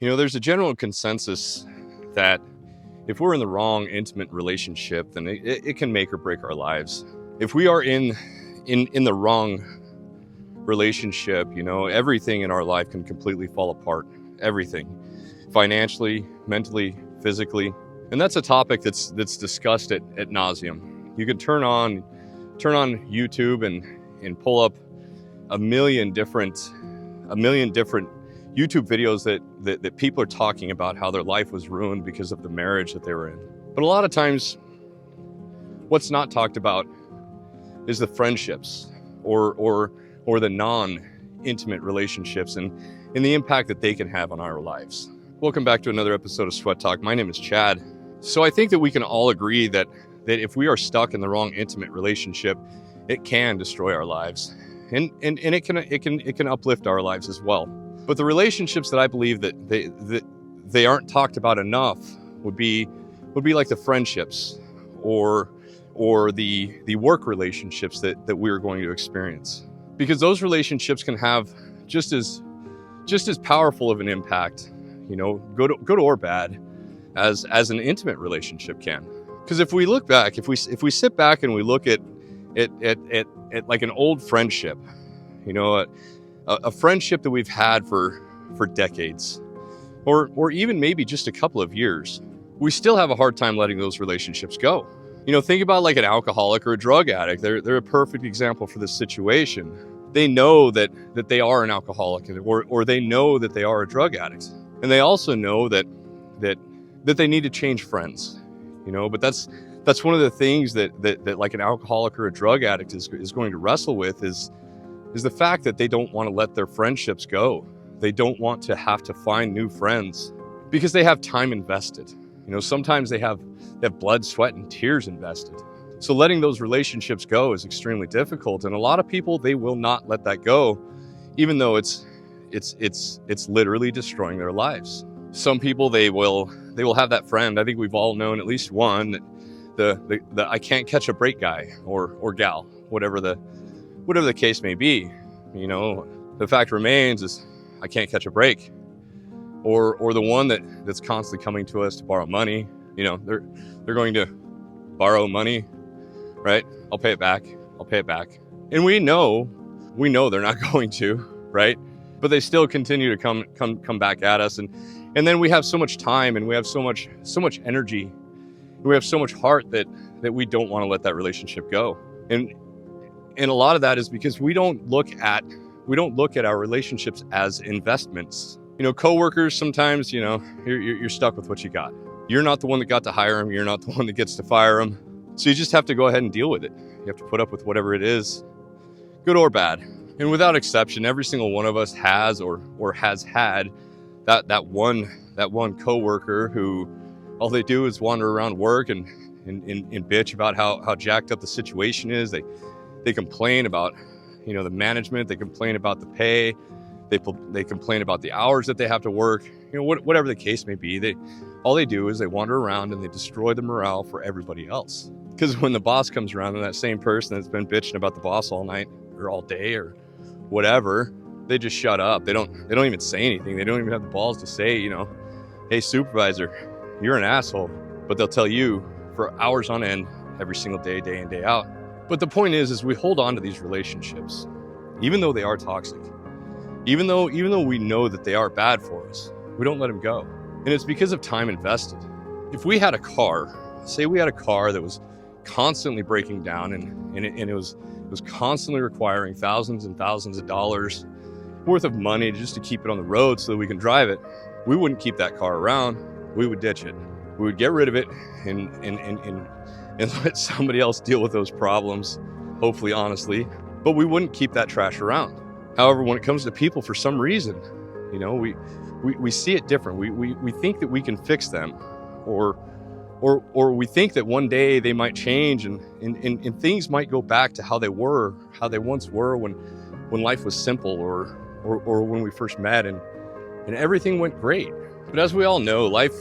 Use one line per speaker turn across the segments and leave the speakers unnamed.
There's a general consensus that if we're in the wrong intimate relationship, then it can make or break our lives. If we are in the wrong relationship, everything in our life can completely fall apart. Everything, financially, mentally, physically, and that's a topic that's discussed at nauseum. You can turn on YouTube and pull up a million different YouTube videos that people are talking about how their life was ruined because of the marriage that they were in. But a lot of times, what's not talked about is the friendships or the non-intimate relationships and the impact that they can have on our lives. Welcome back to another episode of Sweat Talk. My name is Chad. So I think that we can all agree that if we are stuck in the wrong intimate relationship, it can destroy our lives, and it can uplift our lives as well. But the relationships that I believe that they aren't talked about enough would be like the friendships or the work relationships that we're going to experience, because those relationships can have just as powerful of an impact, good or bad, as an intimate relationship can. Because if we look back, if we sit back and we look at like an old friendship, a friendship that we've had for decades, or even maybe just a couple of years, we still have a hard time letting those relationships go. Think about like an alcoholic or a drug addict. They're a perfect example for this situation. They know that they are an alcoholic, or they know that they are a drug addict, and they also know that they need to change friends. But that's one of the things that like an alcoholic or a drug addict is going to wrestle with is the fact that they don't want to let their friendships go. They don't want to have to find new friends because they have time invested. Sometimes they have blood, sweat, and tears invested. So letting those relationships go is extremely difficult. And a lot of people, they will not let that go, even though it's literally destroying their lives. Some people, they will have that friend. I think we've all known at least one, the I can't catch a break guy or gal, whatever the case may be. The fact remains is I can't catch a break, or the one that's constantly coming to us to borrow money. They're going to borrow money, right? I'll pay it back, and we know they're not going to, right? But they still continue to come back at us, and then we have so much time, and we have so much energy, and we have so much heart that we don't want to let that relationship go. And a lot of that is because we don't look at our relationships as investments. Coworkers, sometimes, you're stuck with what you got. You're not the one that got to hire them. You're not the one that gets to fire them. So you just have to go ahead and deal with it. You have to put up with whatever it is, good or bad. And without exception, every single one of us has or has had that one coworker who all they do is wander around work and bitch about how jacked up the situation is. They complain about the management. They complain about the pay. They complain about the hours that they have to work. Whatever the case may be, all they do is they wander around and they destroy the morale for everybody else. Because when the boss comes around, and that same person that's been bitching about the boss all night or all day or whatever, they just shut up. They don't even say anything. They don't even have the balls to say, hey, supervisor, you're an asshole. But they'll tell you for hours on end every single day, day in, day out. But the point is we hold on to these relationships, even though they are toxic, even though we know that they are bad for us. We don't let them go. And it's because of time invested. If we had a car, say we had a car that was constantly breaking down and it was constantly requiring thousands and thousands of dollars worth of money just to keep it on the road so that we can drive it, we wouldn't keep that car around. We would ditch it. We would get rid of it and let somebody else deal with those problems, hopefully honestly, but we wouldn't keep that trash around. However, when it comes to people, for some reason, we see it different. We think that we can fix them, or we think that one day they might change and things might go back to how they once were when life was simple, or when we first met and everything went great. But as we all know, life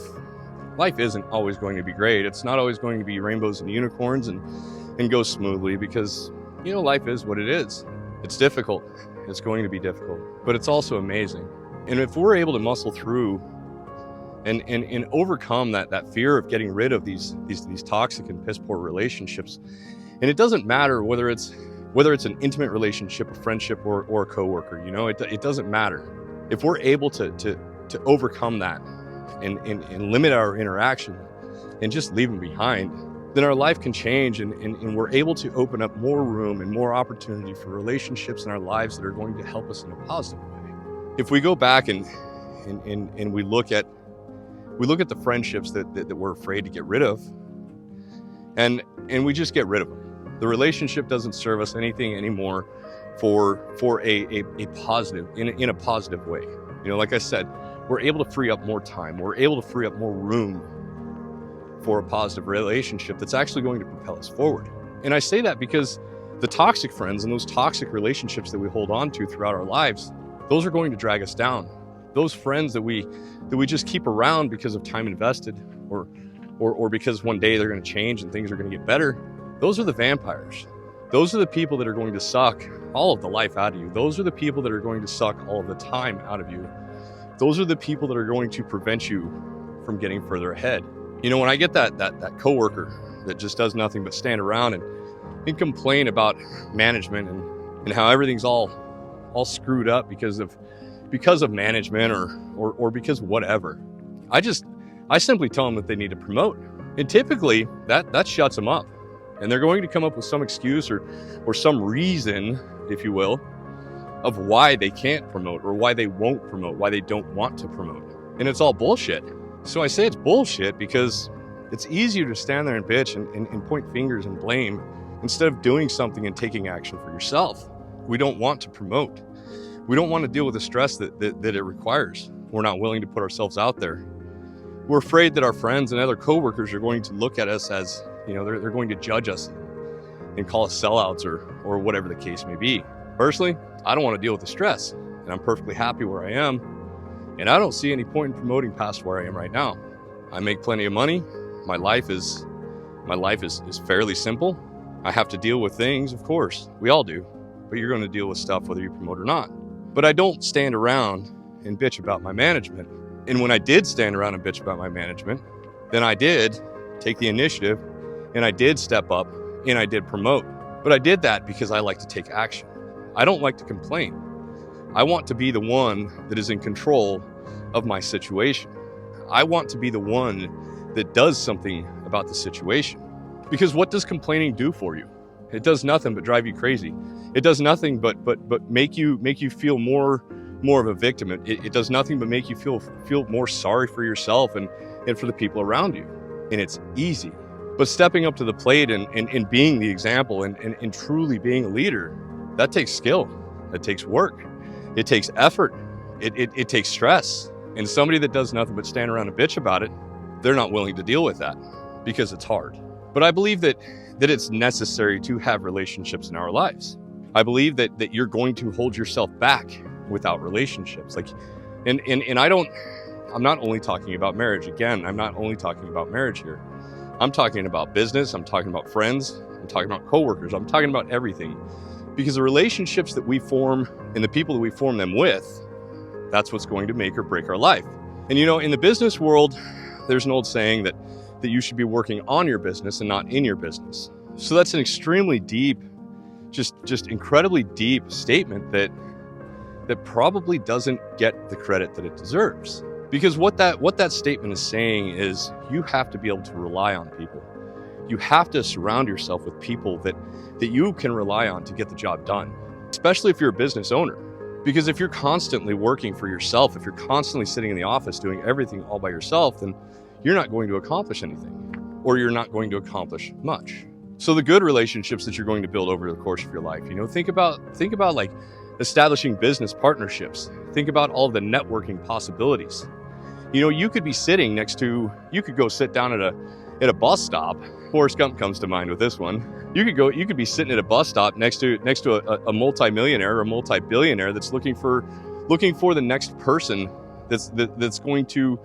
isn't always going to be great. It's not always going to be rainbows and unicorns and go smoothly, because life is what it is. It's difficult. It's going to be difficult, but it's also amazing. And if we're able to muscle through and overcome that fear of getting rid of these toxic and piss poor relationships. And it doesn't matter whether it's an intimate relationship, a friendship, or a coworker. It doesn't matter. If we're able to overcome that and limit our interaction and just leave them behind, then our life can change, and we're able to open up more room and more opportunity for relationships in our lives that are going to help us in a positive way. If we go back and we look at the friendships that we're afraid to get rid of, and we just get rid of them. The relationship doesn't serve us anything anymore for a positive, in a positive way. Like I said, we're able to free up more time. We're able to free up more room for a positive relationship that's actually going to propel us forward. And I say that because the toxic friends and those toxic relationships that we hold on to throughout our lives, those are going to drag us down. Those friends that we just keep around because of time invested, or because one day they're going to change and things are going to get better, those are the vampires. Those are the people that are going to suck all of the life out of you. Those are the people that are going to suck all of the time out of you. Those are the people that are going to prevent you from getting further ahead. When I get that coworker that just does nothing but stand around and complain about management and how everything's all screwed up because of management or because whatever, I simply tell them that they need to promote. And typically that shuts them up. And they're going to come up with some excuse or some reason, if you will, of why they can't promote or why they won't promote, why they don't want to promote. And it's all bullshit. So I say it's bullshit because it's easier to stand there and bitch and point fingers and blame instead of doing something and taking action for yourself. We don't want to promote. We don't want to deal with the stress that it requires. We're not willing to put ourselves out there. We're afraid that our friends and other coworkers are going to look at us as, they're going to judge us and call us sellouts or whatever the case may be. Personally, I don't want to deal with the stress, and I'm perfectly happy where I am. And I don't see any point in promoting past where I am right now. I make plenty of money. My life is fairly simple. I have to deal with things, of course. We all do. But you're going to deal with stuff whether you promote or not. But I don't stand around and bitch about my management. And when I did stand around and bitch about my management, then I did take the initiative and I did step up and I did promote. But I did that because I like to take action. I don't like to complain. I want to be the one that is in control of my situation. I want to be the one that does something about the situation. Because what does complaining do for you? It does nothing but drive you crazy. It does nothing but make you feel more of a victim. It does nothing but make you feel more sorry for yourself and for the people around you. And it's easy. But stepping up to the plate and being the example and truly being a leader, that takes skill. That takes work. It takes effort. It takes stress. And somebody that does nothing but stand around and bitch about it, they're not willing to deal with that because it's hard. But I believe that it's necessary to have relationships in our lives. I believe that you're going to hold yourself back without relationships. I'm not only talking about marriage. Again, I'm not only talking about marriage here. I'm talking about business. I'm talking about friends. I'm talking about coworkers. I'm talking about everything. Because the relationships that we form and the people that we form them with, that's what's going to make or break our life. And in the business world, there's an old saying that you should be working on your business and not in your business. So that's an extremely deep, just incredibly deep statement that probably doesn't get the credit that it deserves. Because what that statement is saying is you have to be able to rely on people. You have to surround yourself with people that you can rely on to get the job done, especially if you're a business owner. Because if you're constantly working for yourself, if you're constantly sitting in the office doing everything all by yourself, then you're not going to accomplish anything, or you're not going to accomplish much. So the good relationships that you're going to build over the course of your life, think about like establishing business partnerships. Think about all the networking possibilities. You could be sitting you could go sit down at a bus stop. Forrest Gump comes to mind with this one. You could be sitting at a bus stop next to a multimillionaire or a multi-billionaire that's looking for the next person that's going to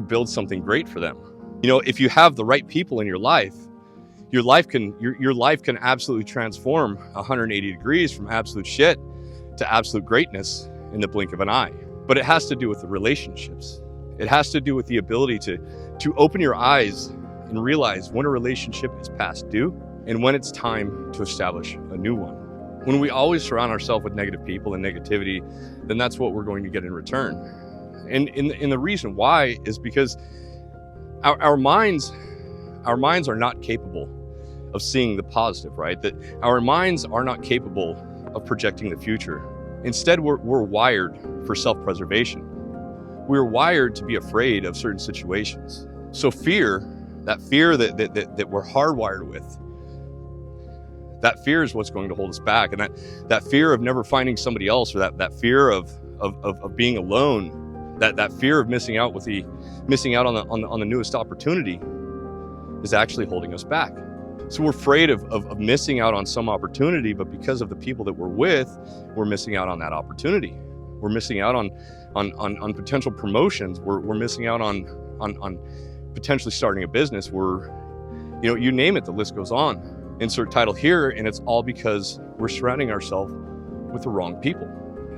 build something great for them. If you have the right people in your life can absolutely transform 180 degrees from absolute shit to absolute greatness in the blink of an eye. But it has to do with the relationships. It has to do with the ability to open your eyes and realize when a relationship is past due and when it's time to establish a new one. When we always surround ourselves with negative people and negativity, then that's what we're going to get in return. And the reason why is because our minds are not capable of seeing the positive, right? That our minds are not capable of projecting the future. Instead, we're wired for self-preservation. We're wired to be afraid of certain situations. So fear, that fear that we're hardwired with, that fear is what's going to hold us back. And that fear of never finding somebody else, or that fear of being alone, that fear of missing out on the newest opportunity is actually holding us back. So we're afraid of missing out on some opportunity, but because of the people that we're with, we're missing out on that opportunity. We're missing out on potential promotions. We're missing out on potentially starting a business. You name it, the list goes on. Insert title here, and it's all because we're surrounding ourselves with the wrong people.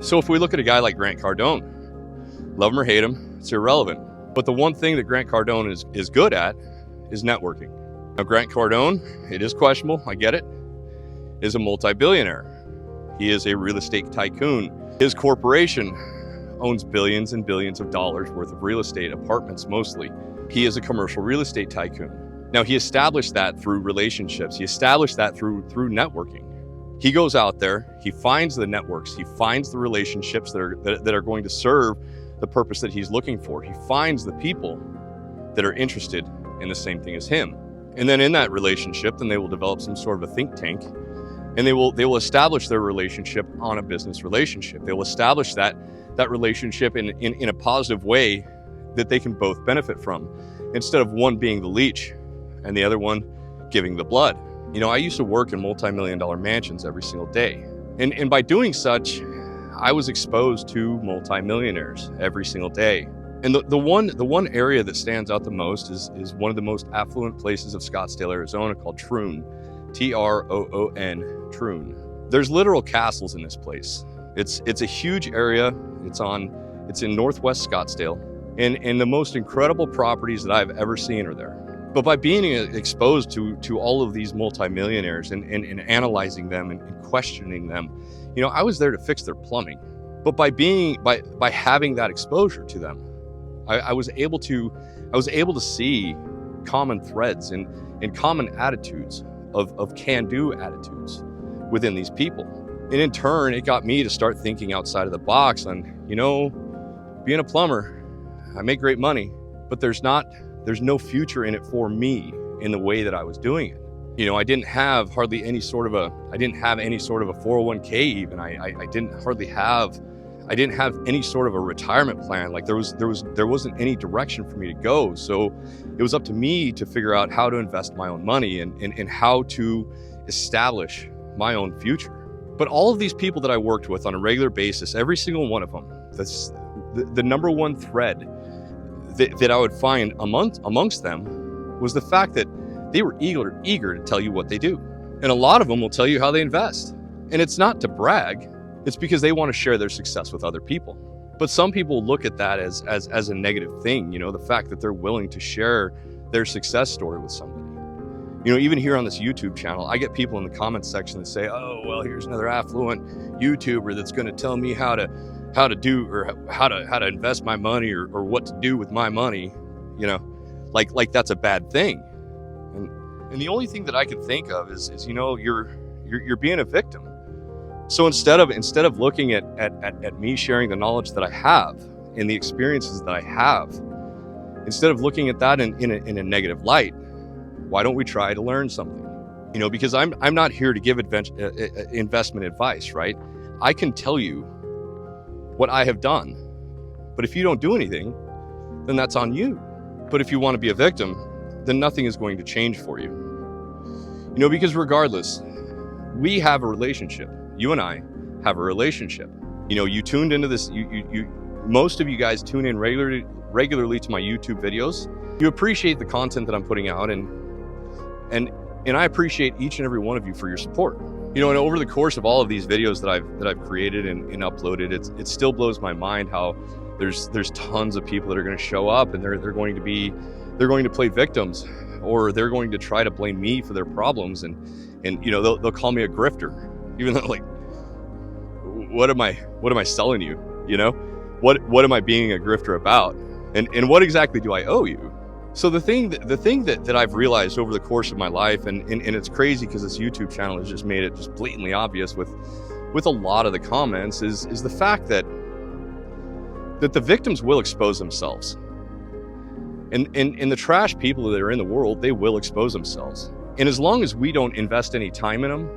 So if we look at a guy like Grant Cardone, love him or hate him, it's irrelevant. But the one thing that Grant Cardone is good at is networking. Now, Grant Cardone, it is questionable, I get it, is a multi-billionaire. He is a real estate tycoon. His corporation owns billions and billions of dollars worth of real estate, apartments mostly. He is a commercial real estate tycoon. Now, he established that through relationships. He established that through networking. He goes out there, he finds the networks, he finds the relationships that are going to serve the purpose that he's looking for. He finds the people that are interested in the same thing as him. And then in that relationship, then they will develop some sort of a think tank, and they will establish their relationship on a business relationship. They will establish that relationship in a positive way that they can both benefit from, instead of one being the leech and the other one giving the blood. I used to work in multi-million-dollar mansions every single day. And by doing such, I was exposed to multi-millionaires every single day. And the one area that stands out the most is one of the most affluent places of Scottsdale, Arizona, called Troon, Troon, Troon. There's literal castles in this place. It's a huge area. It's in Northwest Scottsdale, and the most incredible properties that I've ever seen are there. But by being exposed to all of these multimillionaires and analyzing them and questioning them, I was there to fix their plumbing. But by having that exposure to them, I was able to see common threads and common attitudes of can-do attitudes within these people. And in turn, it got me to start thinking outside of the box on, being a plumber, I make great money, but there's no future in it for me in the way that I was doing it. I didn't have any sort of a 401k even. I didn't have any sort of a retirement plan. Like there wasn't any direction for me to go. So it was up to me to figure out how to invest my own money and how to establish my own future. But all of these people that I worked with on a regular basis, every single one of them, that's the number one thread that I would find amongst them was the fact that they were eager to tell you what they do. And a lot of them will tell you how they invest. And it's not to brag, it's because they want to share their success with other people. But some people look at that as a negative thing, the fact that they're willing to share their success story with somebody. Even here on this YouTube channel, I get people in the comments section that say, oh, well, here's another affluent YouTuber that's going to tell me how to do, or how to invest my money, or what to do with my money, like that's a bad thing. And the only thing that I can think of is you're being a victim. So instead of looking at me sharing the knowledge that I have and the experiences that I have, instead of looking at that in a negative light, why don't we try to learn something? Because I'm not here to give investment advice, right? I can tell you what I have done, but if you don't do anything, then that's on you. But if you want to be a victim, then nothing is going to change for you. Because regardless, we have a relationship. You and I have a relationship. You tuned into this. Most of you guys tune in regularly to my YouTube videos. You appreciate the content that I'm putting out, and I appreciate each and every one of you for your support. And over the course of all of these videos that I've created and uploaded, it still blows my mind how There's tons of people that are going to show up, and they're going to play victims, or they're going to try to blame me for their problems, and you know, they'll call me a grifter, even though, like, what am I selling you? You know, what am I being a grifter about? And what exactly do I owe you? So the thing that I've realized over the course of my life, and it's crazy because this YouTube channel has just made it just blatantly obvious with a lot of the comments, is the fact that the victims will expose themselves. And the trash people that are in the world, they will expose themselves. And as long as we don't invest any time in them,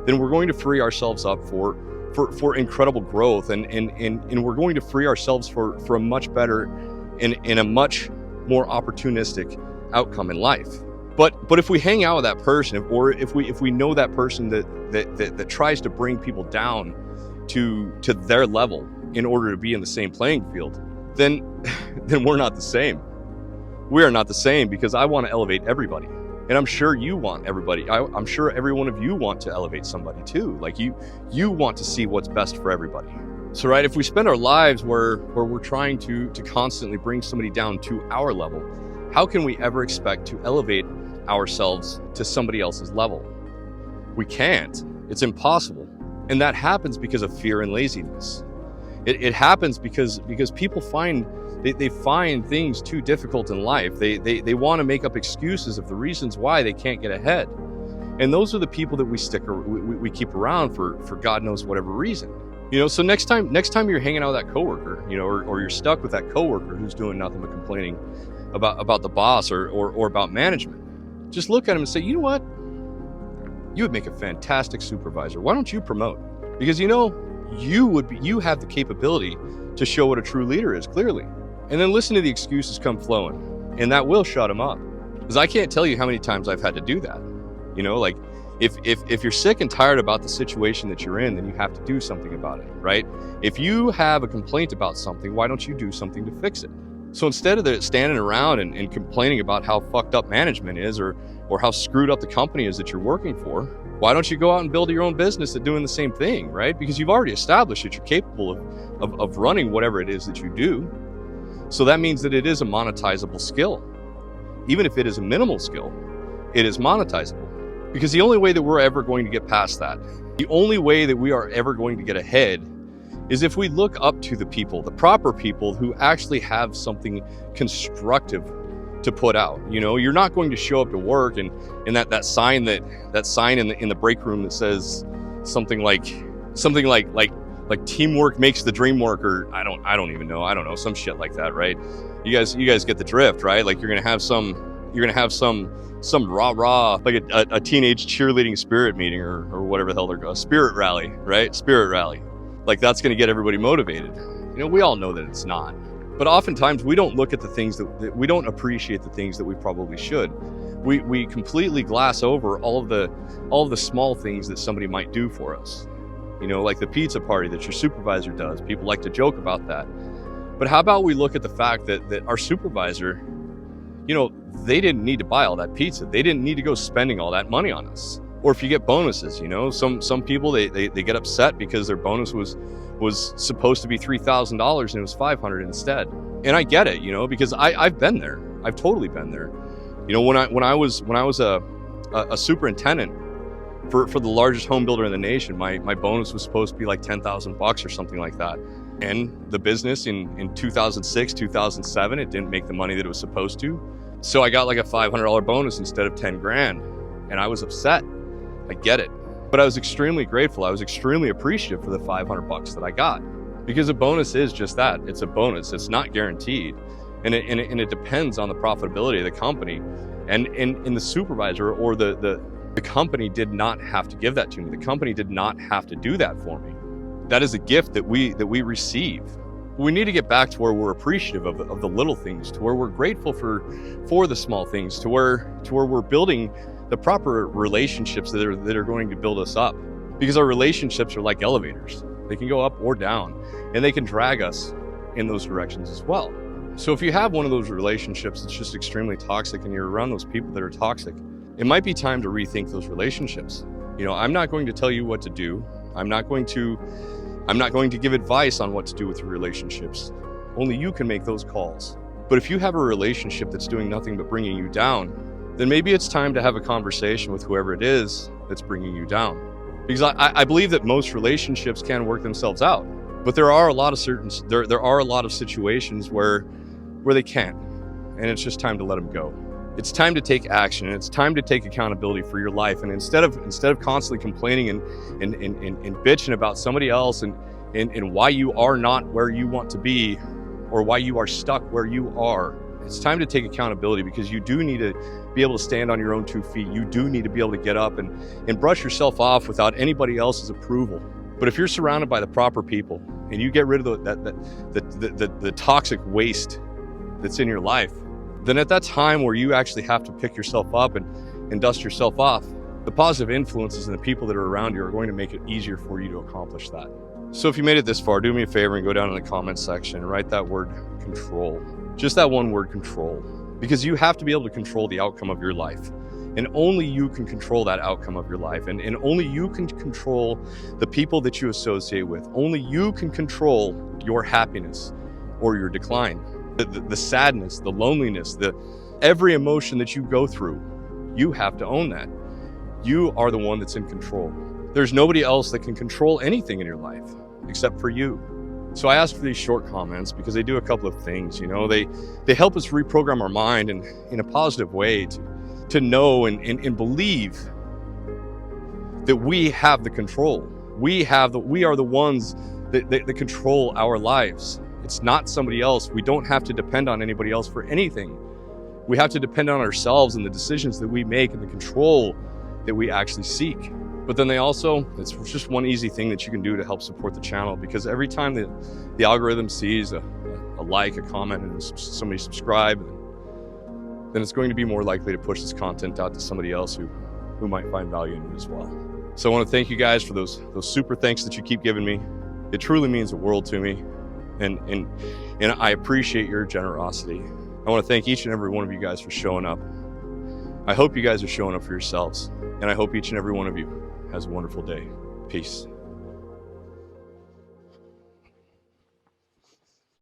then we're going to free ourselves up for incredible growth, and we're going to free ourselves for a much better and a much more opportunistic outcome in life. But if we hang out with that person, or if we know that person that tries to bring people down to their level in order to be in the same playing field, then we're not the same. We are not the same, because I want to elevate everybody. And I'm sure you want everybody. I'm sure every one of you want to elevate somebody too. Like you want to see what's best for everybody. So, right, if we spend our lives where we're trying to constantly bring somebody down to our level, how can we ever expect to elevate ourselves to somebody else's level? We can't. It's impossible. And that happens because of fear and laziness. It happens because people find they find things too difficult in life. They want to make up excuses of the reasons why they can't get ahead. And those are the people that we keep around for God knows whatever reason. You know, so next time you're hanging out with that coworker, you know, or you're stuck with that coworker who's doing nothing but complaining about the boss or about management, just look at him and say, you know what? You would make a fantastic supervisor. Why don't you promote? Because, you know, you have the capability to show what a true leader is clearly. And then listen to the excuses come flowing, and that will shut them up. Because I can't tell you how many times I've had to do that. You know, like if you're sick and tired about the situation that you're in, then you have to do something about it, right? If you have a complaint about something, why don't you do something to fix it? So instead of standing around and complaining about how fucked up management is, or how screwed up the company is that you're working for, why don't you go out and build your own business at doing the same thing, right? Because you've already established that you're capable of running whatever it is that you do. So that means that it is a monetizable skill. Even if it is a minimal skill, it is monetizable. Because the only way that we're ever going to get past that, the only way that we are ever going to get ahead, is if we look up to the people, the proper people who actually have something constructive to put out. You know, you're not going to show up to work and that sign in the break room that says something like teamwork makes the dream work, or I don't even know. I don't know, some shit like that, right? You guys get the drift, right? Like you're gonna have some rah like a teenage cheerleading spirit meeting or whatever the hell they're going, spirit rally, right? Spirit rally. Like that's gonna get everybody motivated. You know, we all know that it's not. But oftentimes we don't look at the things that we don't appreciate the things that we probably should. We completely glass over all of the small things that somebody might do for us. You know, like the pizza party that your supervisor does. People like to joke about that. But how about we look at the fact that our supervisor, you know, they didn't need to buy all that pizza. They didn't need to go spending all that money on us. Or if you get bonuses, you know, some people they get upset because their bonus was supposed to be $3,000 and it was $500 instead. And I get it, you know, because I've been there. I've totally been there. You know, when I was a superintendent for the largest home builder in the nation, my bonus was supposed to be like $10,000 or something like that. And the business in 2006, 2007, it didn't make the money that it was supposed to. So I got like a $500 bonus instead of 10 grand. And I was upset. I get it. But I was extremely grateful. I was extremely appreciative for the $500 that I got, because a bonus is just that. It's a bonus. It's not guaranteed. And it depends on the profitability of the company. And the supervisor or the company did not have to give that to me. The company did not have to do that for me. That is a gift that we receive. We need to get back to where we're appreciative of the little things, to where we're grateful for the small things, to where we're building the proper relationships that are going to build us up. Because our relationships are like elevators. They can go up or down, and they can drag us in those directions as well. So if you have one of those relationships that's just extremely toxic and you're around those people that are toxic, it might be time to rethink those relationships. You know, I'm not going to tell you what to do. I'm not going to give advice on what to do with your relationships. Only you can make those calls. But if you have a relationship that's doing nothing but bringing you down, then maybe it's time to have a conversation with whoever it is that's bringing you down. Because I believe that most relationships can work themselves out, but there are a lot of situations where they can't, and it's just time to let them go. It's time to take action, and it's time to take accountability for your life. And instead of constantly complaining and bitching about somebody else and why you are not where you want to be, or why you are stuck where you are, it's time to take accountability, because you do need to be able to stand on your own 2 feet. You do need to be able to get up and brush yourself off without anybody else's approval. But if you're surrounded by the proper people and you get rid of the toxic waste that's in your life, then at that time where you actually have to pick yourself up and dust yourself off, the positive influences and the people that are around you are going to make it easier for you to accomplish that. So if you made it this far, do me a favor and go down in the comments section and write that word control. Just that one word, control. Because you have to be able to control the outcome of your life. And only you can control that outcome of your life. And only you can control the people that you associate with. Only you can control your happiness or your decline. The sadness, the loneliness, every emotion that you go through, you have to own that. You are the one that's in control. There's nobody else that can control anything in your life except for you. So I asked for these short comments because they do a couple of things. They help us reprogram our mind in a positive way to know and believe that we have the control. We are the ones that control our lives. It's not somebody else. We don't have to depend on anybody else for anything. We have to depend on ourselves and the decisions that we make and the control that we actually seek. But then it's just one easy thing that you can do to help support the channel, because every time the algorithm sees a like, a comment, and somebody subscribe, then it's going to be more likely to push this content out to somebody else who might find value in it as well. So I want to thank you guys for those super thanks that you keep giving me. It truly means the world to me. And I appreciate your generosity. I want to thank each and every one of you guys for showing up. I hope you guys are showing up for yourselves, and I hope each and every one of you has a wonderful day. Peace.